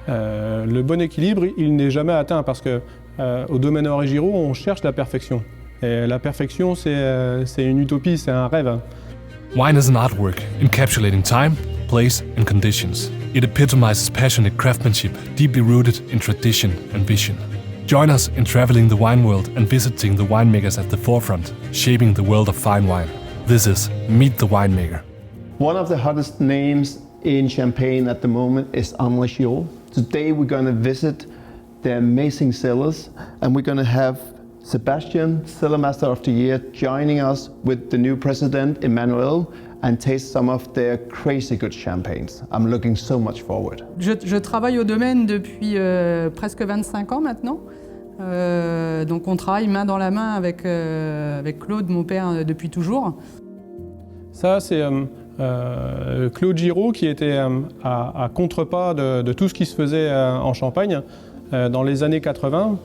Le bon équilibre, il n'est jamais atteint parce que au domaine Henri Giraud, on cherche la perfection. Et la perfection, c'est une utopie, c'est un rêve. Wine is an artwork encapsulating time, place, and conditions. It epitomizes passionate craftsmanship, deeply rooted in tradition and vision. Join us in traveling the wine world and visiting the winemakers at the forefront, shaping the world of fine wine. This is Meet the Winemaker. One of the hottest names in Champagne at the moment is Henri Giraud. Today we're going to visit the amazing cellars, and we're going to have Sebastian, Cellar Master of the Year, joining us with the new president, Emmanuel, and taste some of their crazy good champagnes. I'm looking so much forward. Je travaille au domaine depuis presque 25 ans maintenant. Donc on travaille main dans la main avec Claude, mon père, depuis toujours. Ça, c'est Claude Giraud qui était à contrepas de tout ce qui se faisait en Champagne. Dans les années 80,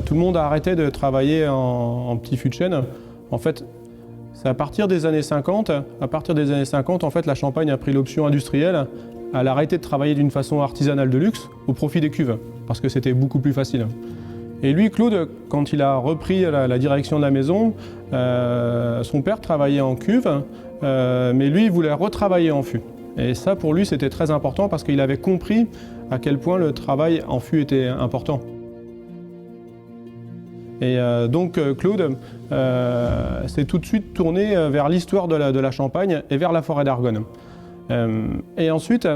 tout le monde a arrêté de travailler en petit fût de chêne. En fait, c'est à partir des années 50. À partir des années 50, en fait, la Champagne a pris l'option industrielle. Elle a arrêté de travailler d'une façon artisanale de luxe au profit des cuves, parce que c'était beaucoup plus facile. Et lui, Claude, quand il a repris la direction de la maison, son père travaillait en cuve, mais lui, il voulait retravailler en fût. Et ça, pour lui, c'était très important parce qu'il avait compris à quel point le travail en fût était important. Et donc Claude s'est tout de suite tourné vers l'histoire de la Champagne et vers la forêt d'Argonne. Et ensuite,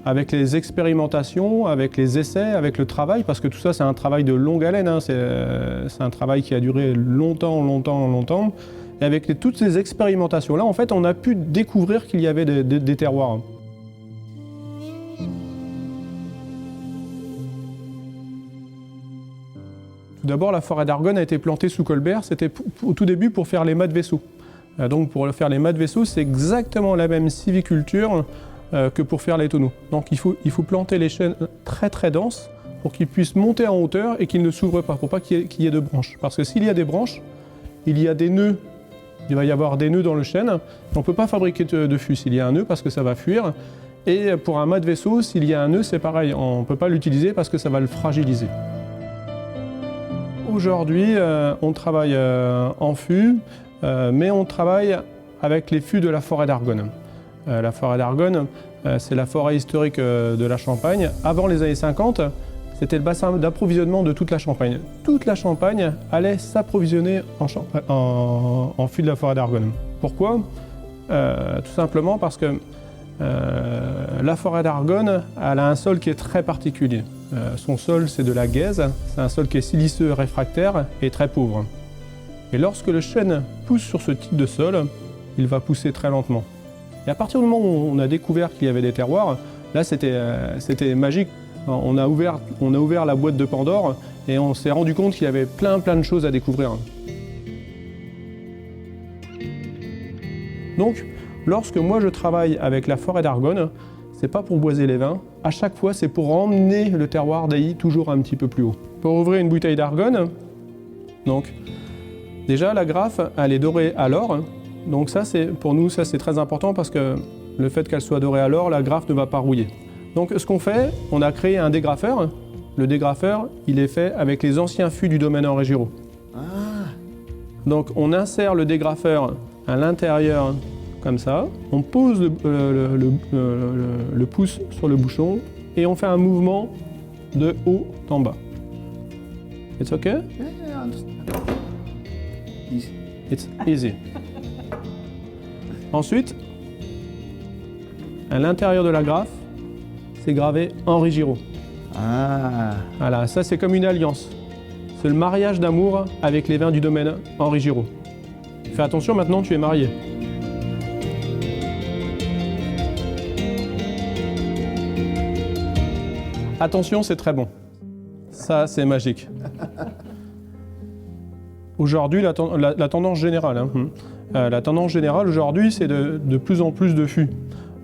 avec les expérimentations, avec les essais, avec le travail, parce que tout ça c'est un travail de longue haleine, hein, c'est un travail qui a duré longtemps. Et avec toutes ces expérimentations-là, en fait, on a pu découvrir qu'il y avait des terroirs. Tout d'abord, la forêt d'Argonne a été plantée sous Colbert, c'était au tout début pour faire les mâts de vaisseaux. Donc pour faire les mâts de vaisseaux, c'est exactement la même sylviculture que pour faire les tonneaux. Donc il faut planter les chênes très denses pour qu'ils puissent monter en hauteur et qu'ils ne s'ouvrent pas, pour pas qu'il y ait de branches. Parce que s'il y a des branches, il y a des nœuds, il va y avoir des nœuds dans le chêne. On ne peut pas fabriquer de fût s'il y a un nœud parce que ça va fuir. Et pour un mât de vaisseau, s'il y a un nœud, c'est pareil, on ne peut pas l'utiliser parce que ça va le fragiliser. Aujourd'hui, on travaille en fût, mais on travaille avec les fûts de la forêt d'Argonne. La forêt d'Argonne, c'est la forêt historique de la Champagne. Avant les années 50, c'était le bassin d'approvisionnement de toute la Champagne. Toute la Champagne allait s'approvisionner en fûts de la forêt d'Argonne. Pourquoi? Tout simplement parce que la forêt d'Argonne, elle a un sol qui est très particulier. Son sol, c'est de la gaise, c'est un sol qui est siliceux, réfractaire et très pauvre. Et lorsque le chêne pousse sur ce type de sol, il va pousser très lentement. Et à partir du moment où on a découvert qu'il y avait des terroirs, là c'était magique. On a ouvert la boîte de Pandore et on s'est rendu compte qu'il y avait plein de choses à découvrir. Donc, lorsque moi je travaille avec la forêt d'Argonne, c'est pas pour boiser les vins, à chaque fois c'est pour emmener le terroir d'Ailly toujours un petit peu plus haut. Pour ouvrir une bouteille d'Argonne, donc déjà la graffe elle est dorée à l'or, donc ça pour nous c'est très important parce que le fait qu'elle soit dorée à l'or, la graffe ne va pas rouiller. Donc ce qu'on fait, on a créé un dégraffeur. Le dégraffeur, il est fait avec les anciens fûts du domaine Henri Giraud. Donc on insère le dégraffeur à l'intérieur comme ça, on pose le pouce sur le bouchon et on fait un mouvement de haut en bas. It's okay? Yeah, I understand. Easy. It's easy. Ensuite, à l'intérieur de la graffe, c'est gravé Henri Giraud. Ah. Voilà, ça c'est comme une alliance. C'est le mariage d'amour avec les vins du domaine Henri Giraud. Fais attention, maintenant tu es marié. Attention, c'est très bon. Ça, c'est magique. Aujourd'hui, la tendance générale, la tendance générale aujourd'hui, c'est de plus en plus de fûts.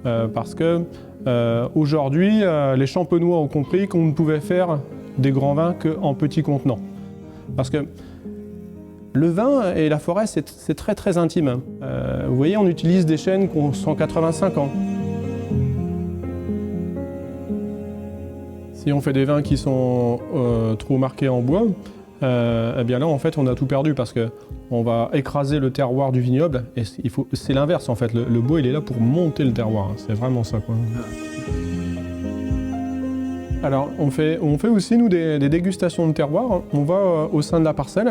Parce que aujourd'hui, les champenois ont compris qu'on ne pouvait faire des grands vins qu'en petits contenants. Parce que le vin et la forêt, c'est très intime. Vous voyez, on utilise des chênes qui ont 185 ans. Si on fait des vins qui sont trop marqués en bois, eh bien là en fait on a tout perdu parce qu'on va écraser le terroir du vignoble et c'est l'inverse en fait. Le bois il est là pour monter le terroir, hein. C'est vraiment ça quoi. Alors on fait aussi nous des dégustations de terroir. On va au sein de la parcelle,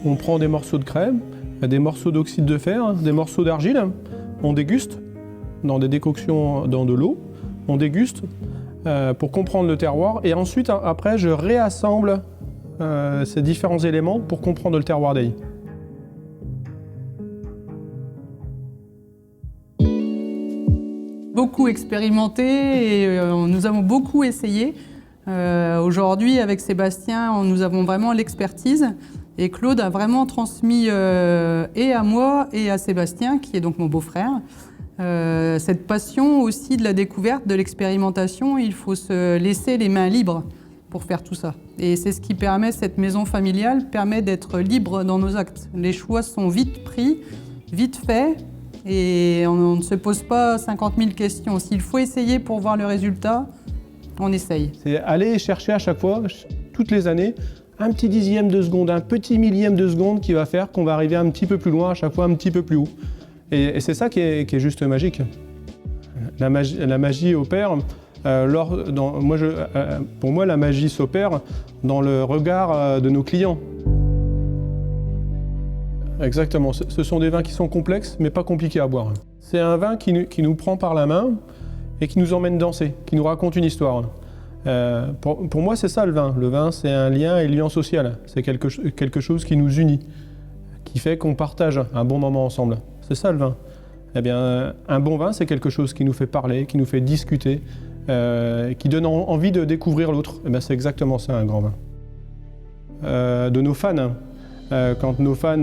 on prend des morceaux de craie, des morceaux d'oxyde de fer, des morceaux d'argile, on déguste dans des décoctions dans de l'eau, on déguste pour comprendre le terroir et ensuite après je réassemble ces différents éléments pour comprendre le terroir d'Ailly. Beaucoup expérimenté et nous avons beaucoup essayé. Aujourd'hui, avec Sébastien, nous avons vraiment l'expertise et Claude a vraiment transmis et à moi et à Sébastien, qui est donc mon beau-frère, cette passion aussi de la découverte, de l'expérimentation. Il faut se laisser les mains libres pour faire tout ça. Et c'est ce qui permet, cette maison familiale permet d'être libre dans nos actes. Les choix sont vite pris, vite faits. Et on ne se pose pas 50 000 questions. S'il faut essayer pour voir le résultat, on essaye. C'est aller chercher à chaque fois, toutes les années, un petit dixième de seconde, un petit millième de seconde qui va faire qu'on va arriver un petit peu plus loin, à chaque fois un petit peu plus haut. Et c'est ça qui est juste magique. La magie opère. Pour moi, la magie s'opère dans le regard de nos clients. Exactement, ce sont des vins qui sont complexes mais pas compliqués à boire. C'est un vin qui nous prend par la main et qui nous emmène danser, qui nous raconte une histoire. Pour moi c'est ça le vin. Le vin c'est un lien et lien social, c'est quelque chose qui nous unit, qui fait qu'on partage un bon moment ensemble. C'est ça le vin. Eh bien, un bon vin c'est quelque chose qui nous fait parler, qui nous fait discuter, qui donne envie de découvrir l'autre. Eh bien, c'est exactement ça un grand vin. De nos fans. Quand nos fans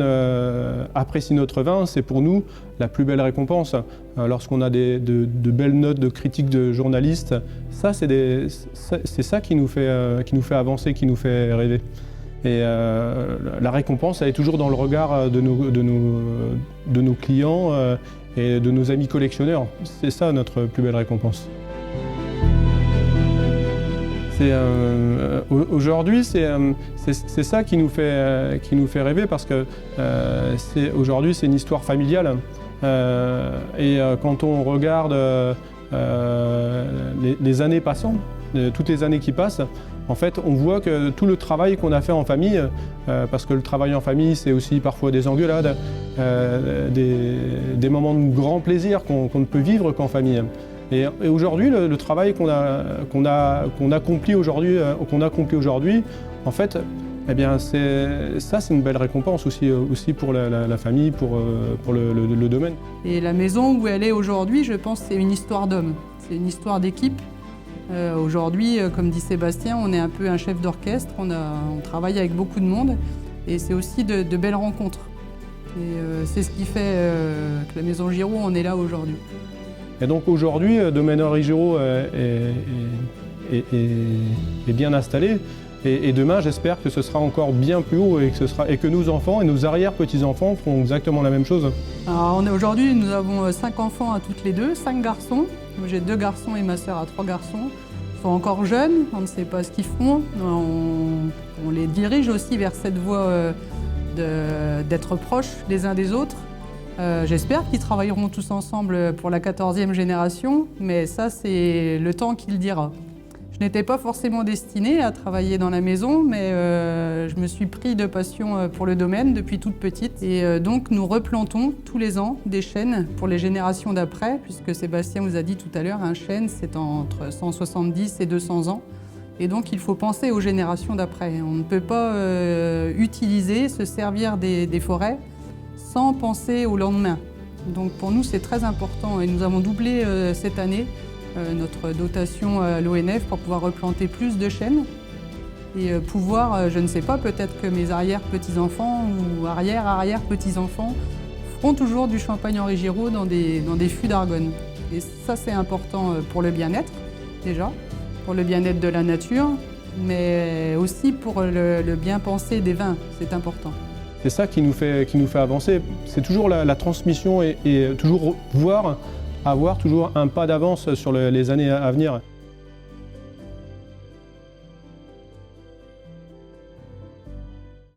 apprécient notre vin, c'est pour nous la plus belle récompense. Lorsqu'on a de belles notes de critiques de journalistes, ça c'est ça qui nous fait avancer, qui nous fait rêver. Et la récompense, elle est toujours dans le regard de nos clients et de nos amis collectionneurs. C'est ça notre plus belle récompense. Aujourd'hui, c'est ça qui nous fait rêver parce que aujourd'hui, c'est une histoire familiale. Quand on regarde les années passant, toutes les années qui passent, en fait, on voit que tout le travail qu'on a fait en famille, parce que le travail en famille, c'est aussi parfois des engueulades, des moments de grand plaisir qu'on ne peut vivre qu'en famille. Et aujourd'hui, le travail qu'on accomplit aujourd'hui, en fait, eh bien, c'est une belle récompense aussi pour la famille, pour le domaine. Et la maison où elle est aujourd'hui, je pense, c'est une histoire d'homme, c'est une histoire d'équipe. Aujourd'hui, comme dit Sébastien, on est un peu un chef d'orchestre, on travaille avec beaucoup de monde et c'est aussi de belles rencontres. Et c'est ce qui fait que la maison Giraud, on est là aujourd'hui. Et donc aujourd'hui, Domaine Henri Giraud est bien installé. Et demain, j'espère que ce sera encore bien plus haut et que nos enfants et nos arrière-petits-enfants feront exactement la même chose. Aujourd'hui, nous avons 5 enfants à toutes les deux, 5 garçons. J'ai 2 garçons et ma sœur a 3 garçons. Ils sont encore jeunes, on ne sait pas ce qu'ils font. On les dirige aussi vers cette voie d'être proches les uns des autres. J'espère qu'ils travailleront tous ensemble pour la 14e génération, mais ça, c'est le temps qui le dira. Je n'étais pas forcément destinée à travailler dans la maison, mais je me suis pris de passion pour le domaine depuis toute petite. Et donc, nous replantons tous les ans des chênes pour les générations d'après, puisque Sébastien vous a dit tout à l'heure, un chêne, c'est entre 170 et 200 ans. Et donc, il faut penser aux générations d'après. On ne peut pas se servir des forêts sans penser au lendemain. Donc pour nous, c'est très important et nous avons doublé cette année notre dotation à l'ONF pour pouvoir replanter plus de chênes et pouvoir, je ne sais pas, peut-être que mes arrière-petits-enfants ou arrière-arrière-petits-enfants feront toujours du champagne Henri Giraud dans des fûts d'Argonne. Et ça, c'est important pour le bien-être, déjà, pour le bien-être de la nature, mais aussi pour le bien-penser des vins, c'est important. C'est ça qui nous fait avancer. C'est toujours la transmission et toujours avoir toujours un pas d'avance sur les années à venir.